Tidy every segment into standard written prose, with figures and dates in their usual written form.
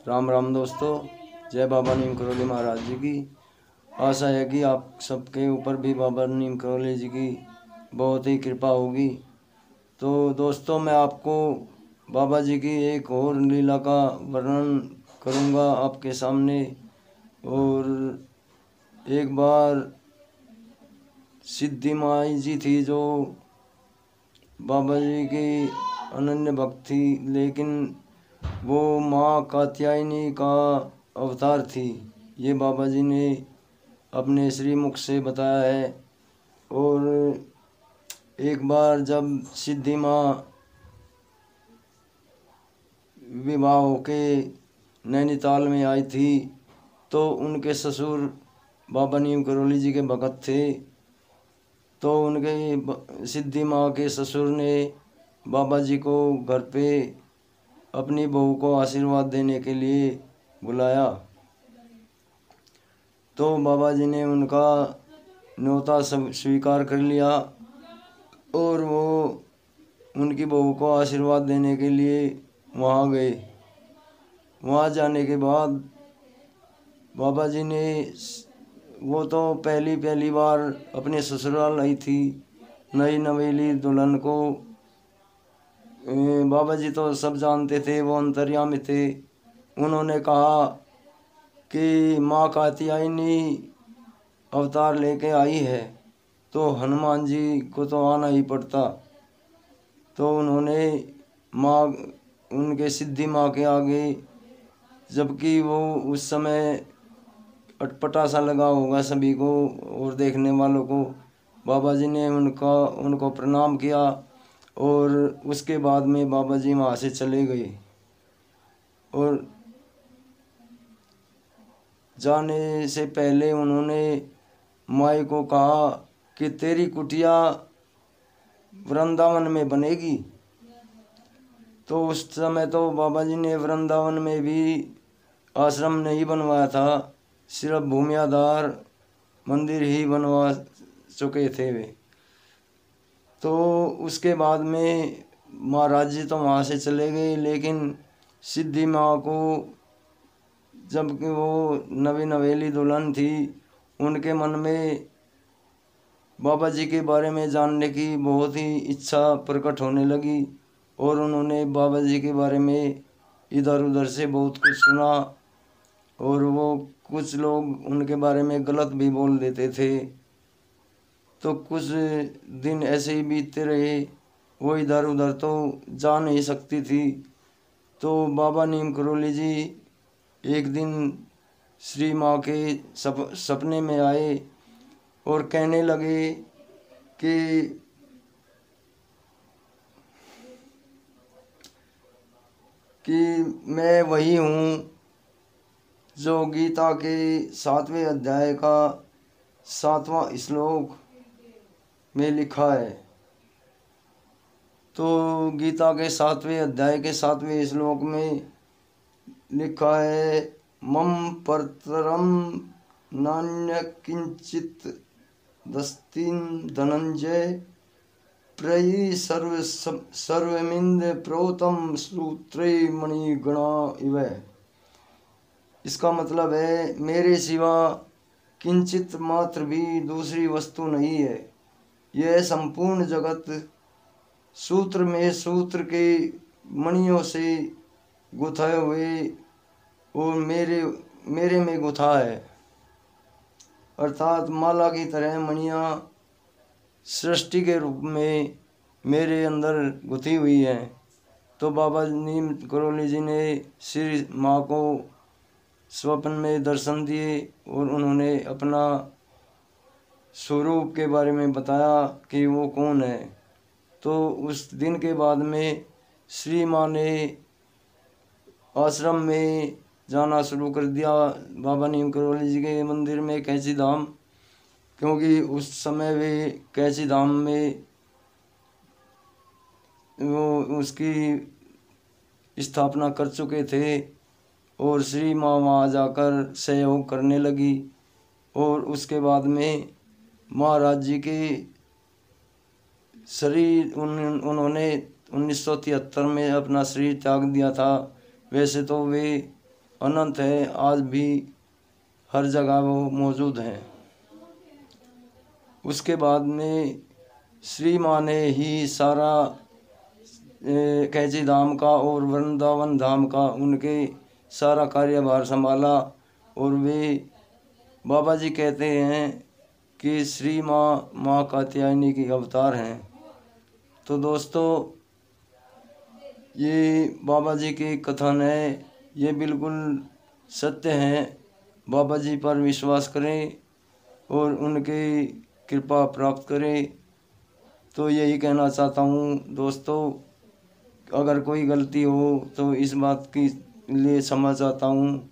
राम राम दोस्तों, जय बाबा नीम करौली महाराज जी की। आशा है कि आप सबके ऊपर भी बाबा नीम करौली जी की बहुत ही कृपा होगी। तो दोस्तों, मैं आपको बाबा जी की एक और लीला का वर्णन करूंगा आपके सामने। और एक बार सिद्धि माई जी थी जो बाबा जी की अनन्य भक्त थी, लेकिन वो माँ कात्यायनी का अवतार थी। ये बाबा जी ने अपने श्रीमुख से बताया है। और एक बार जब सिद्धि माँ विवाह होके नैनीताल में आई थी, तो उनके ससुर बाबा नीम करौली जी के भगत थे। तो उनके सिद्धि माँ के ससुर ने बाबा जी को घर पे अपनी बहू को आशीर्वाद देने के लिए बुलाया। तो बाबा जी ने उनका न्योता सब स्वीकार कर लिया और वो उनकी बहू को आशीर्वाद देने के लिए वहाँ गए। वहाँ जाने के बाद बाबा जी ने, वो तो पहली बार अपने ससुराल आई थी, नई नवेली दुल्हन को बाबा जी तो सब जानते थे, वो अंतर्यामी थे। उन्होंने कहा कि माँ कात्यायनी अवतार लेके आई है, तो हनुमान जी को तो आना ही पड़ता। तो उन्होंने माँ, उनके सिद्धि माँ के आगे, जबकि वो उस समय अटपटा सा लगा होगा सभी को और देखने वालों को, बाबा जी ने उनको प्रणाम किया। और उसके बाद में बाबा जी वहाँ से चले गए। और जाने से पहले उन्होंने माई को कहा कि तेरी कुटिया वृंदावन में बनेगी। तो उस समय तो बाबा जी ने वृंदावन में भी आश्रम नहीं बनवाया था, सिर्फ भूमियाधार मंदिर ही बनवा चुके थे वे। तो उसके बाद में महाराज जी तो वहाँ से चले गए, लेकिन सिद्धि माँ को, जबकि वो नवी नवेली दुल्हन थी, उनके मन में बाबा जी के बारे में जानने की बहुत ही इच्छा प्रकट होने लगी। और उन्होंने बाबा जी के बारे में इधर उधर से बहुत कुछ सुना। और वो कुछ लोग उनके बारे में गलत भी बोल देते थे। तो कुछ दिन ऐसे ही बीतते रहे, वो इधर उधर तो जा नहीं सकती थी। तो बाबा नीम करौली जी एक दिन श्री माँ के सपने में आए और कहने लगे कि मैं वही हूँ जो गीता के 7वें अध्याय का 7वां श्लोक में लिखा है। तो गीता के 7वें अध्याय के 7वें श्लोक में लिखा है, मम परतरम नान्य किंचित दस्तिन धनंजय प्रयि सर्वमिंद प्रोतम सूत्रे मणिगणा इव। इसका मतलब है, मेरे सिवा किंचित मात्र भी दूसरी वस्तु नहीं है। यह संपूर्ण जगत सूत्र में सूत्र के मणियों से गुथाए हुए और मेरे में गुथा है। अर्थात माला की तरह मणियाँ सृष्टि के रूप में मेरे अंदर गुथी हुई है। तो बाबा नीम करौली जी ने श्री माँ को स्वप्न में दर्शन दिए और उन्होंने अपना स्वरूप के बारे में बताया कि वो कौन है। तो उस दिन के बाद में श्री माँ ने आश्रम में जाना शुरू कर दिया, बाबा नीम करौली जी के मंदिर में, कैंची धाम। क्योंकि उस समय वे कैंची धाम में वो उसकी स्थापना कर चुके थे। और श्री माँ वहाँ जाकर सहयोग करने लगी। और उसके बाद में महाराज जी के शरीर उन्होंने 1973 में अपना शरीर त्याग दिया था। वैसे तो वे अनंत है, आज भी हर जगह वो मौजूद हैं। उसके बाद में श्री माँ ने ही सारा कैची धाम का और वृंदावन धाम का उनके सारा कार्यभार संभाला। और वे बाबा जी कहते हैं कि श्री माँ कात्यायनी की अवतार हैं। तो दोस्तों, ये बाबा जी के कथन है, ये बिल्कुल सत्य हैं। बाबा जी पर विश्वास करें और उनकी कृपा प्राप्त करें। तो यही कहना चाहता हूँ दोस्तों, अगर कोई गलती हो तो इस बात की लिए क्षमा चाहता हूँ।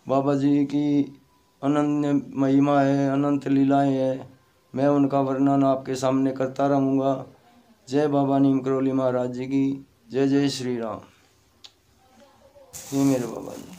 बाबा जी की अनन्य महिमा है, अनंत लीलाएं है, मैं उनका वर्णन आपके सामने करता रहूँगा। जय बाबा नीम करौली महाराज जी की जय। जय श्री राम। ये मेरे बाबा जी।